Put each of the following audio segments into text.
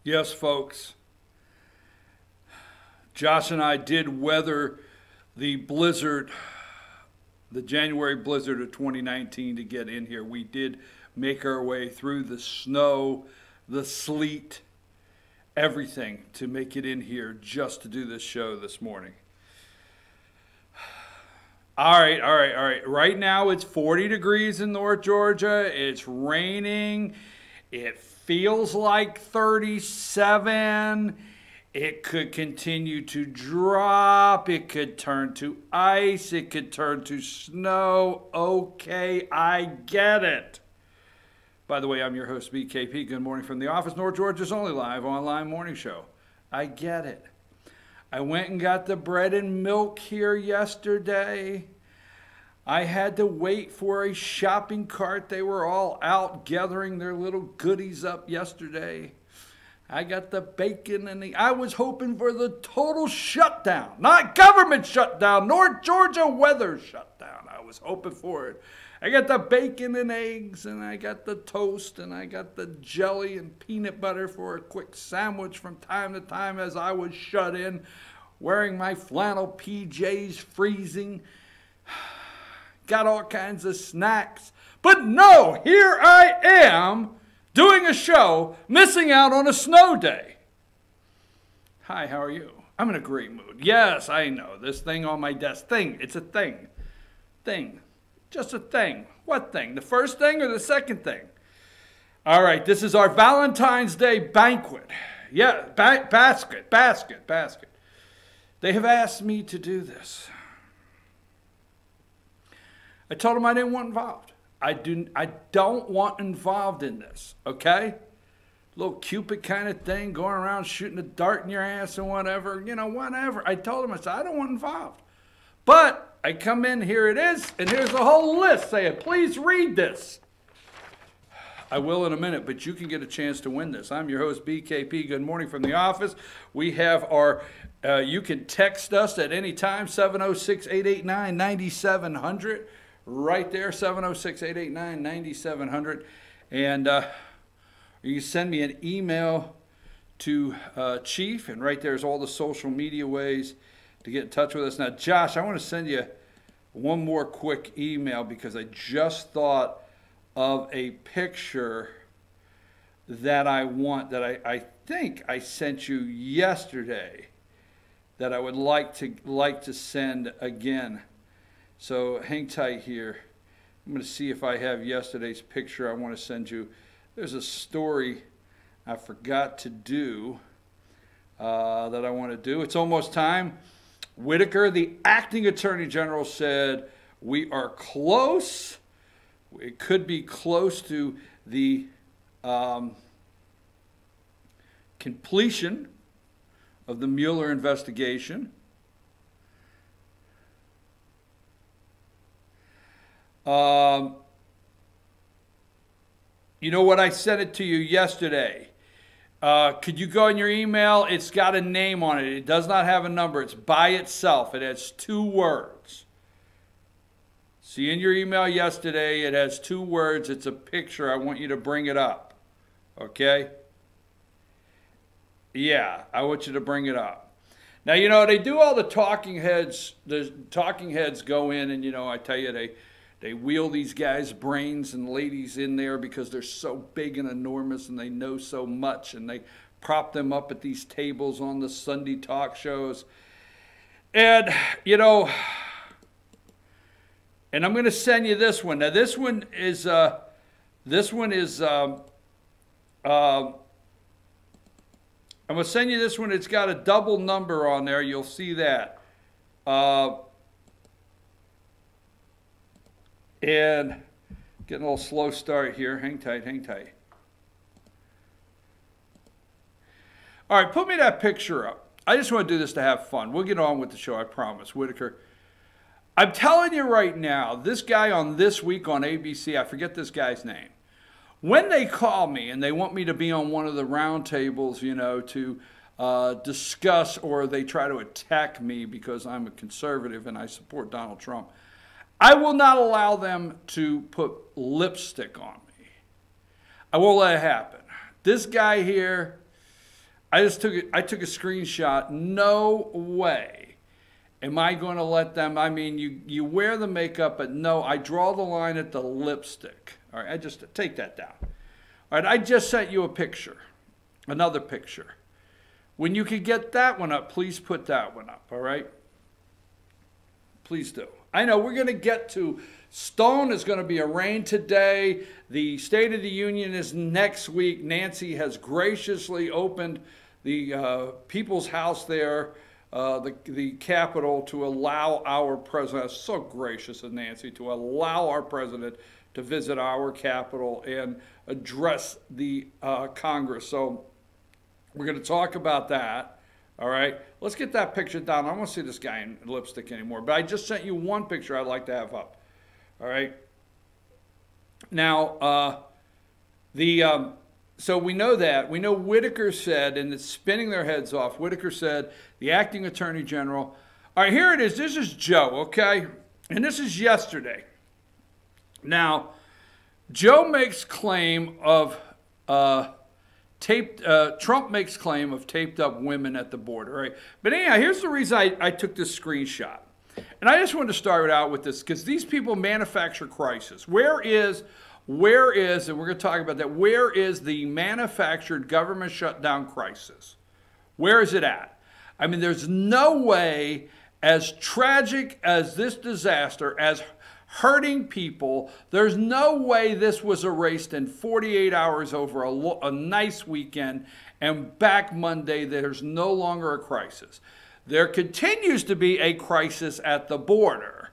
Yes, folks. Josh and I did weather the blizzard, the January blizzard of 2019 to get in here. We did make our way through the snow, the sleet, everything to make it in here just to do this show this morning. All right. Right now it's 40 degrees in North Georgia. It's raining. It feels like 37. It could continue to drop. It could turn to ice. It could turn to snow. Okay, I get it. By the way, I'm your host, BKP. Good morning from the office. North Georgia's only live online morning show. I get it. I went and got the bread and milk here yesterday. I had to wait for a shopping cart. They were all out gathering their little goodies up yesterday. I got the bacon and I was hoping for the total shutdown, not government shutdown, North Georgia weather shutdown. I was hoping for it. I got the bacon and eggs, and I got the toast, and I got the jelly and peanut butter for a quick sandwich from time to time as I was shut in, wearing my flannel PJs, freezing. Got all kinds of snacks. But no, here I am doing a show, missing out on a snow day. Hi, how are you? I'm in a great mood. Yes, I know. This thing on my desk. Thing. It's a thing. Thing. Just a thing. What thing? The first thing or the second thing? All right, this is our Valentine's Day banquet. Yeah, basket. They have asked me to do this. I told them I didn't want involved. I don't want involved in this, okay? Little Cupid kind of thing, going around shooting a dart in your ass and whatever, whatever. I told them, I said, I don't want involved. But I come in, here it is, and here's the whole list saying, please read this. I will in a minute, but you can get a chance to win this. I'm your host, BKP. Good morning from the office. We have our, you can text us at any time, 706-889-9700. Right there, 706-889-9700. And you can send me an email to Chief, and right there's all the social media ways to get in touch with us. Now, Josh, I want to send you one more quick email because I just thought of a picture that I I think I sent you yesterday that I would like to send again. So hang tight here. I'm going to see if I have yesterday's picture I want to send you. There's a story I forgot to do that I want to do. It's almost time. Whitaker, the acting attorney general, said we are close. It could be close to the completion of the Mueller investigation. You know what? I sent it to you yesterday. Could you go in your email? It's got a name on it. It does not have a number. It's by itself. It has 2 words. See, in your email yesterday, it has 2 words. It's a picture. I want you to bring it up. Okay? Yeah, I want you to bring it up. Now, they do all the talking heads. The talking heads go in and, I tell you, they wheel these guys' brains and ladies in there because they're so big and enormous and they know so much, and they prop them up at these tables on the Sunday talk shows. And, and I'm going to send you this one. Now, this one is I'm going to send you this one. It's got a double number on there. You'll see that. And getting a little slow start here. Hang tight. All right, put me that picture up. I just want to do this to have fun. We'll get on with the show, I promise. Whitaker, I'm telling you right now, this guy on This Week on ABC, I forget this guy's name. When they call me and they want me to be on one of the roundtables, to discuss, or they try to attack me because I'm a conservative and I support Donald Trump, I will not allow them to put lipstick on me. I won't let it happen. This guy here, I took a screenshot. No way am I going to let them. I mean, you wear the makeup, but no, I draw the line at the lipstick. All right, I just take that down. All right, I just sent you a picture, another picture. When you can get that one up, please put that one up, all right? Please do. I know we're going to get to Stone is going to be a rain today. The State of the Union is next week. Nancy has graciously opened the People's House there, the Capitol, to allow our president, so gracious of Nancy, to allow our president to visit our Capitol and address the Congress. So we're going to talk about that. All right, let's get that picture down. I don't want to see this guy in lipstick anymore, but I just sent you one picture I'd like to have up. All right. Now, so we know that. We know Whitaker said, and it's spinning their heads off, Whitaker said, the acting attorney general. All right, here it is. This is Joe, okay? And this is yesterday. Now, Joe makes claim of Trump makes claim of taped up women at the border, right? But anyhow, here's the reason I took this screenshot. And I just wanted to start out with this because these people manufacture crisis. Where is, and we're going to talk about that, where is the manufactured government shutdown crisis? Where is it at? I mean, there's no way, as tragic as this disaster, as hurting people, there's no way this was erased in 48 hours over a nice weekend, and back Monday there's no longer a crisis. There continues to be a crisis at the border.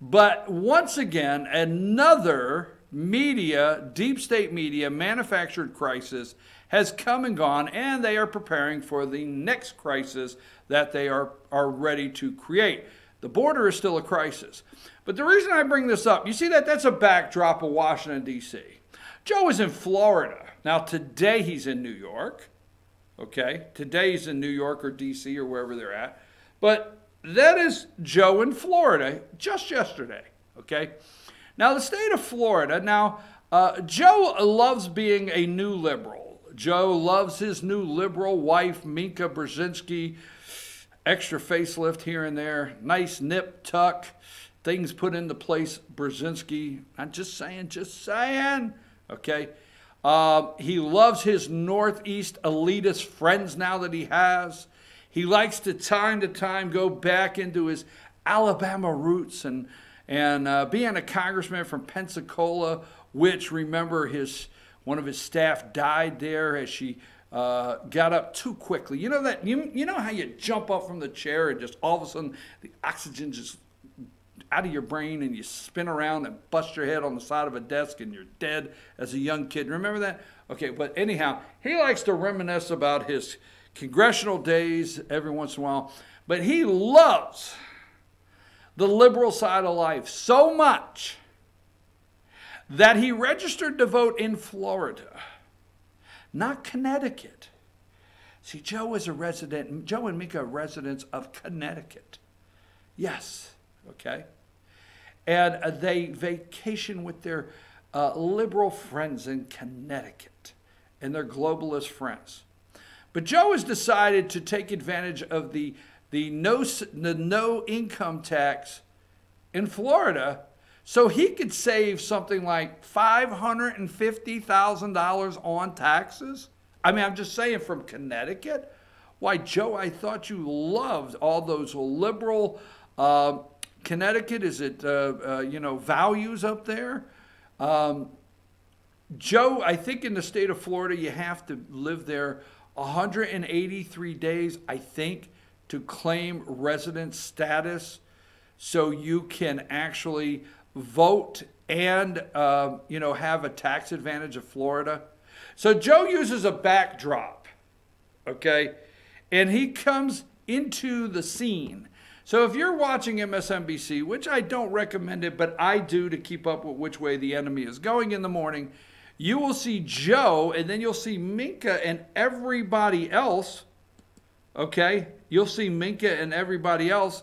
But once again, another media, deep state media, manufactured crisis has come and gone, and they are preparing for the next crisis that they are ready to create. The border is still a crisis. But the reason I bring this up, you see that's a backdrop of Washington, D.C. Joe is in Florida. Now, today he's in New York. Okay? Today he's in New York or D.C. or wherever they're at. But that is Joe in Florida just yesterday. Okay? Now, the state of Florida, Joe loves being a new liberal. Joe loves his new liberal wife, Minka Brzezinski. Extra facelift here and there. Nice nip tuck. Things put into place, Brzezinski. I'm just saying. Okay. He loves his Northeast elitist friends now that he has. He likes to time go back into his Alabama roots and being a congressman from Pensacola, which, remember, one of his staff died there as she got up too quickly. You know that? You know how you jump up from the chair and just all of a sudden the oxygen just out of your brain and you spin around and bust your head on the side of a desk and you're dead as a young kid. Remember that? Okay, but anyhow, he likes to reminisce about his congressional days every once in a while. But he loves the liberal side of life so much that he registered to vote in Florida, not Connecticut. See, Joe and Mika are residents of Connecticut. Yes, okay? And they vacation with their liberal friends in Connecticut and their globalist friends. But Joe has decided to take advantage of the no income tax in Florida so he could save something like $550,000 on taxes. I mean, I'm just saying, from Connecticut. Why, Joe, I thought you loved all those liberal Connecticut. Is it, values up there? Joe, I think in the state of Florida, you have to live there 183 days, I think, to claim resident status so you can actually vote and, have a tax advantage of Florida. So Joe uses a backdrop, okay? And he comes into the scene. So if you're watching MSNBC, which I don't recommend it, but I do to keep up with which way the enemy is going in the morning, you will see Joe, and then you'll see Minka and everybody else, okay? You'll see Minka and everybody else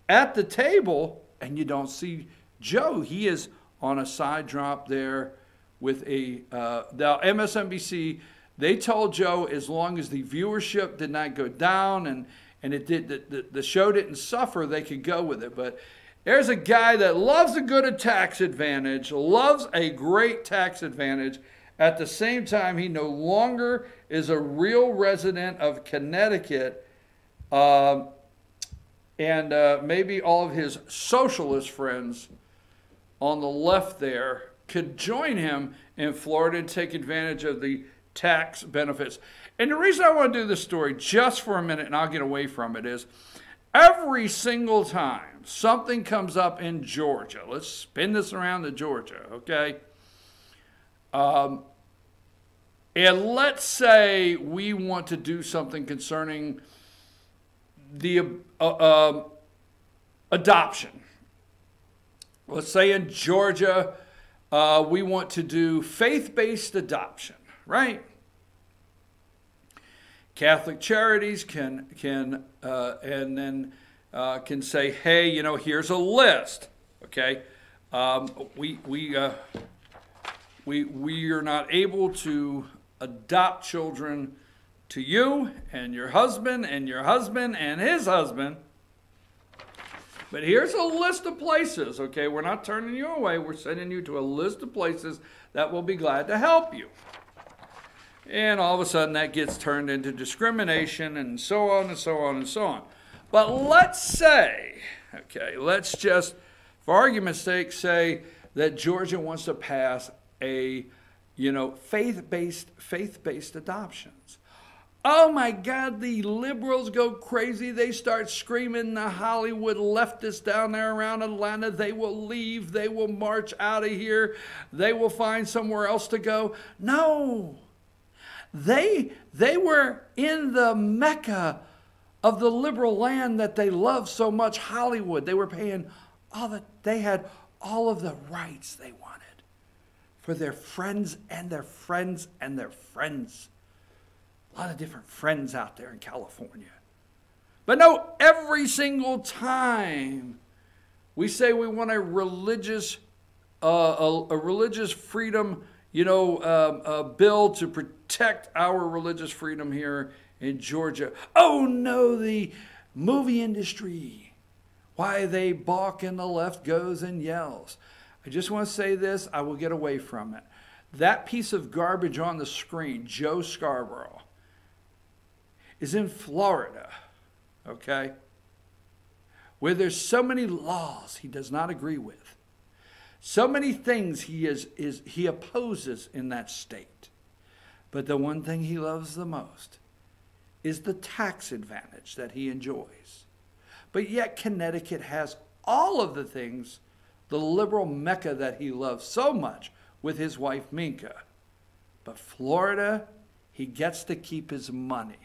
at the table, and you don't see Joe. He is on a side drop there with the MSNBC They told Joe as long as the viewership did not go down and it did the show didn't suffer, they could go with it. But there's a guy that loves a good tax advantage, loves a great tax advantage. At the same time, he no longer is a real resident of Connecticut. Maybe all of his socialist friends on the left there could join him in Florida and take advantage of the tax benefits. And the reason I want to do this story just for a minute, and I'll get away from it, is every single time something comes up in Georgia, let's spin this around to Georgia, okay? And let's say we want to do something concerning the adoption. Let's say in Georgia, we want to do faith-based adoption, right? Catholic Charities can say, hey, you know, here's a list, okay? We are not able to adopt children to you and your husband and your husband and his husband. But here's a list of places, okay? We're not turning you away. We're sending you to a list of places that will be glad to help you. And all of a sudden that gets turned into discrimination and so on and so on and so on. But let's say, okay, let's just, for argument's sake, say that Georgia wants to pass a, you know, faith-based adoptions. Oh my God, the liberals go crazy. They start screaming, the Hollywood leftists down there around Atlanta, they will leave, they will march out of here, they will find somewhere else to go. No, they were in the Mecca of the liberal land that they love so much, Hollywood. They were paying they had all of the rights they wanted for their friends and their friends and their friends. A lot of different friends out there in California. But no, every single time we say we want a religious freedom, you know, bill to protect our religious freedom here in Georgia. Oh no, the movie industry. Why they balk and the left goes and yells. I just want to say this, I will get away from it. That piece of garbage on the screen, Joe Scarborough, is in Florida, okay, where there's so many laws he does not agree with, so many things he opposes in that state. But the one thing he loves the most is the tax advantage that he enjoys. But yet Connecticut has all of the things, the liberal Mecca that he loves so much with his wife Minka. But Florida, he gets to keep his money.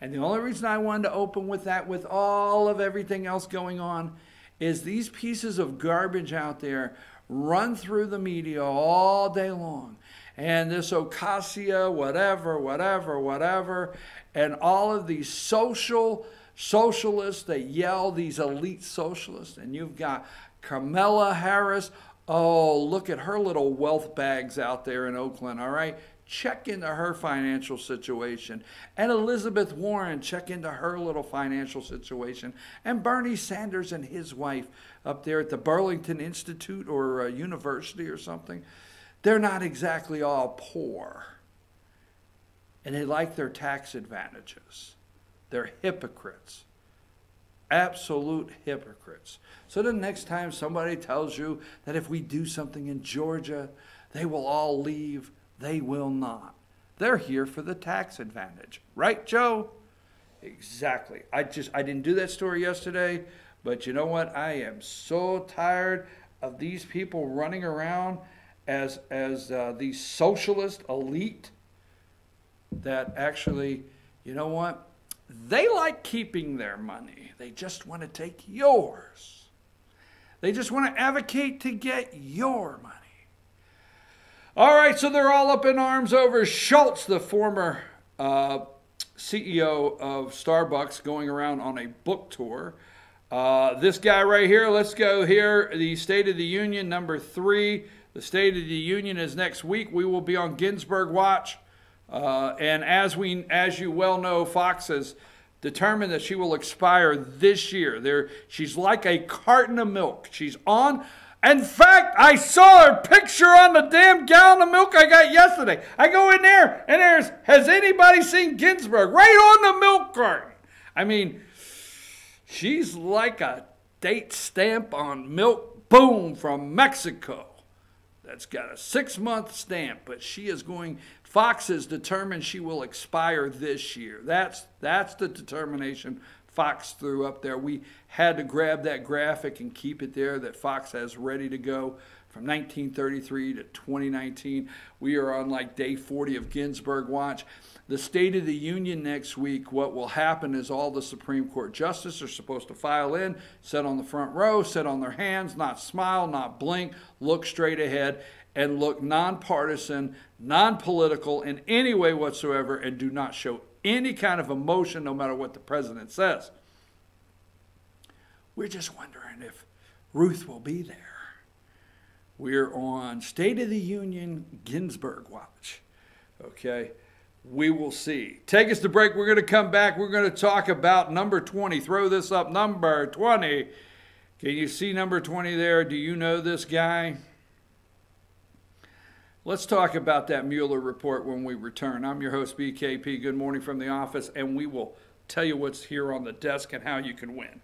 And the only reason I wanted to open with that, with all of everything else going on, is these pieces of garbage out there run through the media all day long. And this Ocasio, whatever, and all of these socialists, they yell, these elite socialists. And you've got Kamala Harris. Oh, look at her little wealth bags out there in Oakland, all right? Check into her financial situation. And Elizabeth Warren, check into her little financial situation. And Bernie Sanders and his wife up there at the Burlington Institute or University or something. They're not exactly all poor. And they like their tax advantages. They're hypocrites. Absolute hypocrites. So the next time somebody tells you that if we do something in Georgia, they will all leave, they will not. They're here for the tax advantage. Right, Joe? Exactly. I didn't do that story yesterday, but you know what? I am so tired of these people running around as the socialist elite that actually, you know what? They like keeping their money. They just want to take yours. They just want to advocate to get your money. All right, so they're all up in arms over Schultz, the former CEO of Starbucks, going around on a book tour. This guy right here, let's go here, the State of the Union, number 3. The State of the Union is next week. We will be on Ginsburg Watch And as you well know, Fox has determined that she will expire this year. She's like a carton of milk. She's on. In fact, I saw her picture on the damn gallon of milk I got yesterday. I go in there, and has anybody seen Ginsburg? Right on the milk carton. I mean, she's like a date stamp on milk, boom, from Mexico. That's got a 6-month stamp, but Fox has determined she will expire this year. That's the determination Fox threw up there. We had to grab that graphic and keep it there that Fox has ready to go from 1933 to 2019. We are on like day 40 of Ginsburg Watch. The State of the Union next week, what will happen is all the Supreme Court justices are supposed to file in, sit on the front row, sit on their hands, not smile, not blink, look straight ahead, and look nonpartisan, non-political in any way whatsoever, and do not show any kind of emotion no matter what the president says. We're just wondering if Ruth will be there. We're on State of the Union Ginsburg Watch. Okay, we will see. Take us to break. We're going to come back. We're going to talk about number 20. Throw this up, number 20. Can you see number 20 there? Do you know this guy? Let's talk about that Mueller report when we return. I'm your host, BKP. Good morning from the office, and we will tell you what's here on the desk and how you can win.